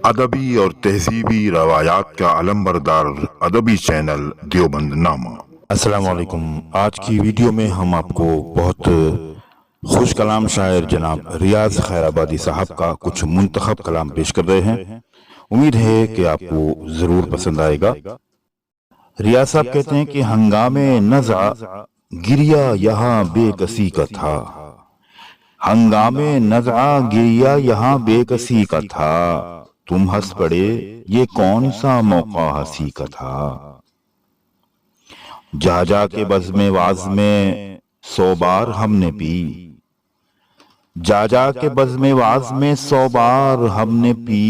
ادبی اور تہذیبی روایات کا علمبردار ادبی چینل دیوبند نامہ۔ السلام علیکم۔ آج کی ویڈیو میں ہم آپ کو بہت خوش کلام شاعر جناب ریاض خیر آبادی صاحب کا کچھ منتخب کلام پیش کر رہے ہیں۔ امید ہے کہ آپ کو ضرور پسند آئے گا۔ ریاض صاحب کہتے ہیں کہ ہنگام نزع گریا یہاں بے کسی کا تھا، ہنگام نزع گریا یہاں بے کسی کا تھا، تم ہنس پڑے یہ کون سا موقع ہنسی کا تھا، جا جا کے بزم واز میں 100 بار ہم نے پی، جا جا کے بزم واز میں 100 بار ہم نے پی،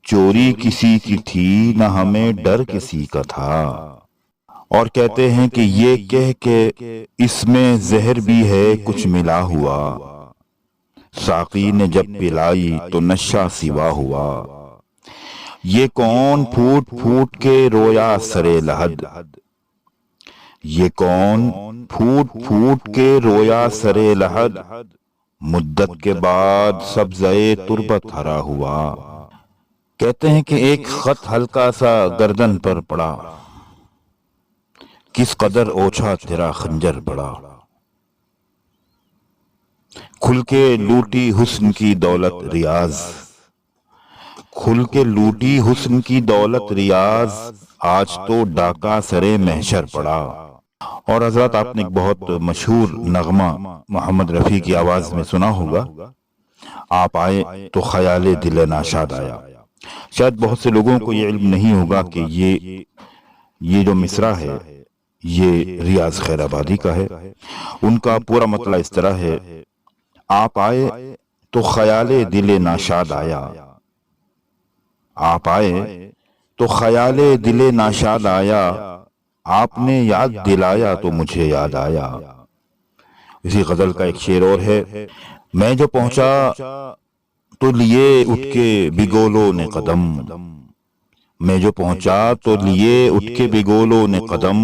چوری کسی کی تھی نہ ہمیں ڈر کسی کا تھا۔ اور کہتے ہیں کہ یہ کہہ کہ اس میں زہر بھی ہے کچھ ملا ہوا، ساقی نے جب پلائی تو نشہ سوا ہوا، یہ کون پھوٹ پھوٹ کے رویا سرے لحد، یہ کون پھوٹ پھوٹ کے رویا سرے لحد، مدت کے بعد سبزے تربت ہرا ہوا۔ کہتے ہیں کہ ایک خط ہلکا سا گردن پر پڑا، کس قدر اوچھا تیرا خنجر پڑا، کھل کے لوٹی حسن کی دولت ریاض، کھل کے لوٹی حسن کی دولت ریاض، آج تو ڈاکہ سرے محشر پڑا۔ اور حضرات آپ نے ایک بہت مشہور نغمہ محمد رفیع کی آواز میں سنا ہوگا، آپ آئے تو خیال دل ناشاد آیا۔ شاید بہت سے لوگوں کو یہ علم نہیں ہوگا کہ یہ جو مصرع ہے یہ ریاض خیر آبادی کا ہے۔ ان کا پورا مطلب اس طرح ہے، آپ آئے تو خیال دل ناشاد آیا، آپ آئے تو خیال دل ناشاد آیا، آپ نے یاد دلایا تو مجھے یاد آیا۔ اسی غزل کا ایک شعر اور ہے، میں جو پہنچا تو لیے اٹھ کے بگولوں نے قدم، میں جو پہنچا تو لیے اٹھ کے بگولوں نے قدم،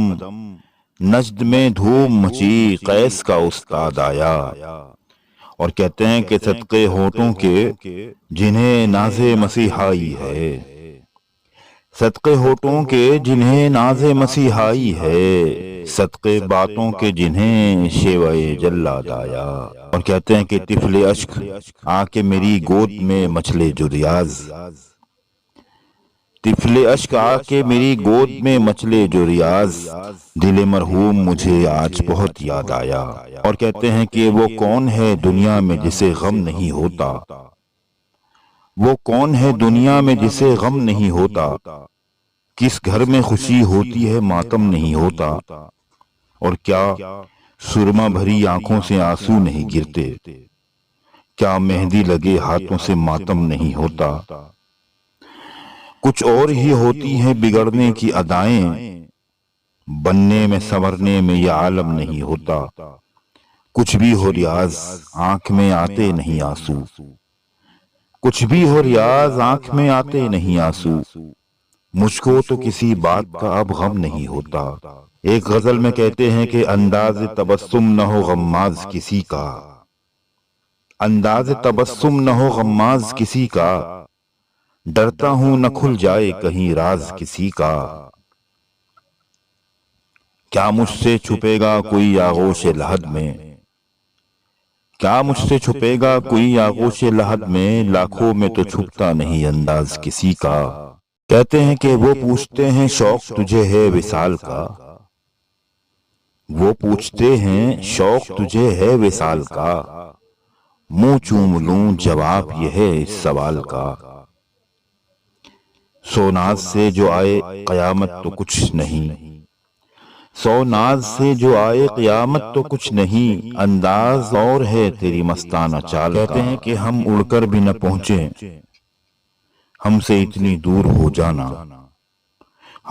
نجد میں دھوم مچی قیس کا استاد آیا۔ اور کہتے ہیں کہ صدقے ہونٹوں کے جنہیں ناز مسیحائی ہے، صدقے ہونٹوں کے جنہیں ناز مسیحائی ہے، صدقے باتوں کے جنہیں شیوہ جلاد آیا۔ اور کہتے ہیں کہ طفل اشک آ کے میری گود میں مچلے جو ریاض، طفل اشک آ کے میری گود میں مچلے جو ریاض، دل مرحوم مجھے آج بہت یاد آیا۔ اور کہتے ہیں کہ وہ کون ہے دنیا میں جسے غم نہیں ہوتا، وہ کون ہے دنیا میں جسے غم نہیں ہوتا، کس گھر میں خوشی ہوتی ہے ماتم نہیں ہوتا، اور کیا سرما بھری آنکھوں سے آنسو نہیں گرتے، کیا مہندی لگے ہاتھوں سے ماتم نہیں ہوتا، کچھ اور ہی ہوتی ہیں بگڑنے کی ادائیں، بننے میں سنورنے میں یہ عالم نہیں ہوتا، کچھ بھی ہو ریاض آنکھ میں آتے نہیں آنسو، کچھ بھی ہو ریاض آنکھ میں آتے نہیں آنسو، مجھ کو تو کسی بات کا اب غم نہیں ہوتا۔ ایک غزل میں کہتے ہیں کہ انداز تبسم نہ ہو غماز کسی کا، انداز تبسم نہ ہو غماز کسی کا، ڈرتا ہوں نہ کھل جائے کہیں راز کسی کا، کیا مجھ سے چھپے گا کوئی آغوش لحد میں، کیا مجھ سے چھپے گا کوئی آغوش لحد میں، لاکھوں میں تو چھپتا نہیں انداز کسی کا۔ کہتے ہیں کہ وہ پوچھتے ہیں شوق تجھے ہے وصال کا، وہ پوچھتے ہیں شوق تجھے ہے وصال کا، منہ چوم لوں جواب یہ ہے اس سوال کا، سو ناز سے جو آئے قیامت تو کچھ نہیں، سو ناز سے جو آئے قیامت تو کچھ نہیں، انداز اور ہے تیری مستانہ چال کا۔ کہتے ہیں کہ ہم اڑ کر بھی نہ پہنچیں ہم سے اتنی دور ہو جانا،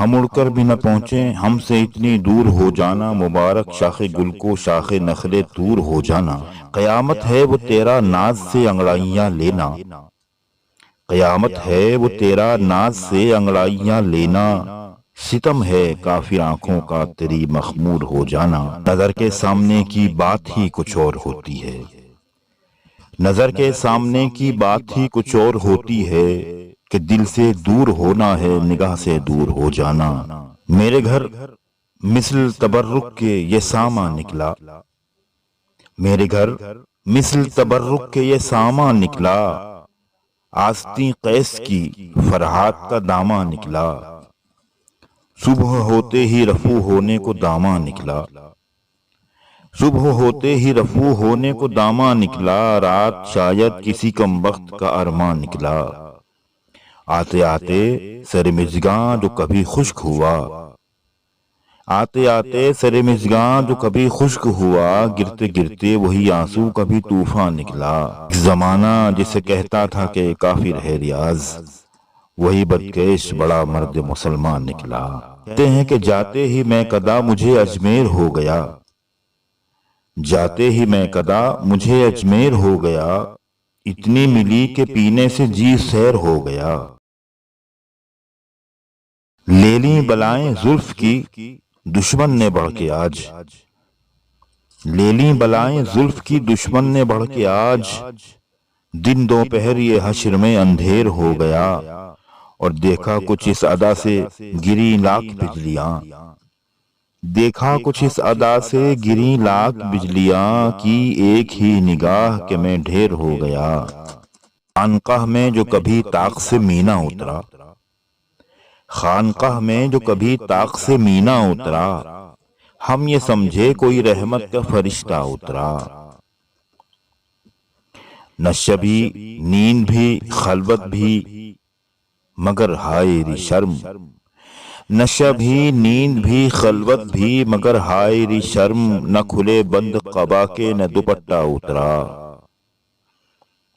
ہم اڑ کر بھی نہ پہنچیں ہم سے اتنی دور ہو جانا، مبارک شاخ گل کو شاخ نخلے دور ہو جانا، قیامت ہے وہ تیرا ناز سے انگڑائیاں لینا، قیامت ہے وہ تیرا ناز سے انگڑائیاں لینا، ستم ہے کافر آنکھوں کا تیری مخمور ہو جانا، نظر کے سامنے کی بات ہی کچھ اور ہوتی ہے، نظر کے سامنے کی بات ہی کچھ اور ہوتی ہے، کہ دل سے دور ہونا ہے نگاہ سے دور ہو جانا. میرے گھر مثل تبرک کے یہ ساما نکلا، میرے گھر مثل تبرک کے یہ ساما نکلا، آستین قیس کی فرحات کا دامہ نکلا. صبح ہوتے ہی رفو ہونے کو دامہ نکلا، صبح ہوتے ہی رفو ہونے کو دامہ نکلا، رات شاید کسی کم وقت کا ارماں نکلا. آتے آتے سر مژگاں جو کبھی خشک ہوا، آتے آتے سر مژگاں جو کبھی خشک ہوا، گرتے گرتے وہی آنسو کبھی طوفان نکلا. زمانہ جسے کہتا تھا کہ کافر ہے ریاض، وہی بدکیش بڑا مرد مسلمان نکلا. کہتے ہیں کہ جاتے ہی میں کدا مجھے اجمیر ہو گیا، جاتے ہی میں کدا مجھے اجمیر ہو گیا، اتنی ملی کہ پینے سے جی سیر ہو گیا. لے لیں بلائیں زلف کی دشمن نے بڑھ کے آج، لے لیں بلائیں زلف کی دشمن نے بڑھ کے آج، دن دوپہر یہ حشر میں اندھیر ہو گیا. اور دیکھا کچھ اس ادا سے گری لاکھ بجلیاں، دیکھا کچھ اس ادا سے گری لاکھ بجلیاں، کی ایک ہی نگاہ کہ میں ڈھیر ہو گیا. خانقاہ میں جو کبھی طاق سے مینا اترا، خانقاہ میں جو کبھی طاق سے مینا اترا، ہم یہ سمجھے کوئی رحمت کا فرشتہ اترا. نہ شبی نیند بھی خلوت بھی مگر ہائے ری شرم، نہ شبی نیند بھی خلوت بھی مگر ہائے ری شرم، نہ کھلے بند قبا کے نہ دوپٹہ اترا.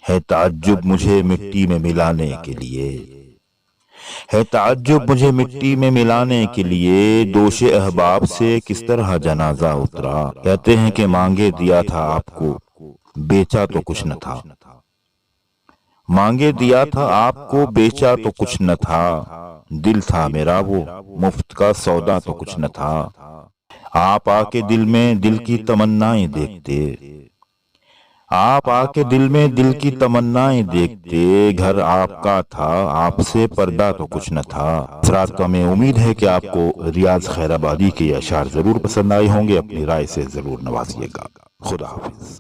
ہے تعجب مجھے مٹی میں ملانے کے لیے، ہے تعجب مجھے مٹی میں ملانے کے لیے، دوش احباب سے کس طرح جنازہ اترا. کہتے ہیں کہ مانگے دیا تھا آپ کو بیچا تو کچھ نہ تھا، مانگے دیا تھا آپ کو بیچا تو کچھ نہ تھا، دل تھا میرا وہ مفت کا سودا تو کچھ نہ تھا. آپ آ کے دل میں دل کی تمنائیں دیکھتے، آپ آ کے دل میں دل کی تمنائیں دیکھتے، گھر آپ کا تھا آپ سے پردہ تو کچھ نہ تھا. اس رات کا میں امید ہے کہ آپ کو ریاض خیر آبادی کے اشعار ضرور پسند آئے ہوں گے. اپنی رائے سے ضرور نوازیے گا. خدا حافظ.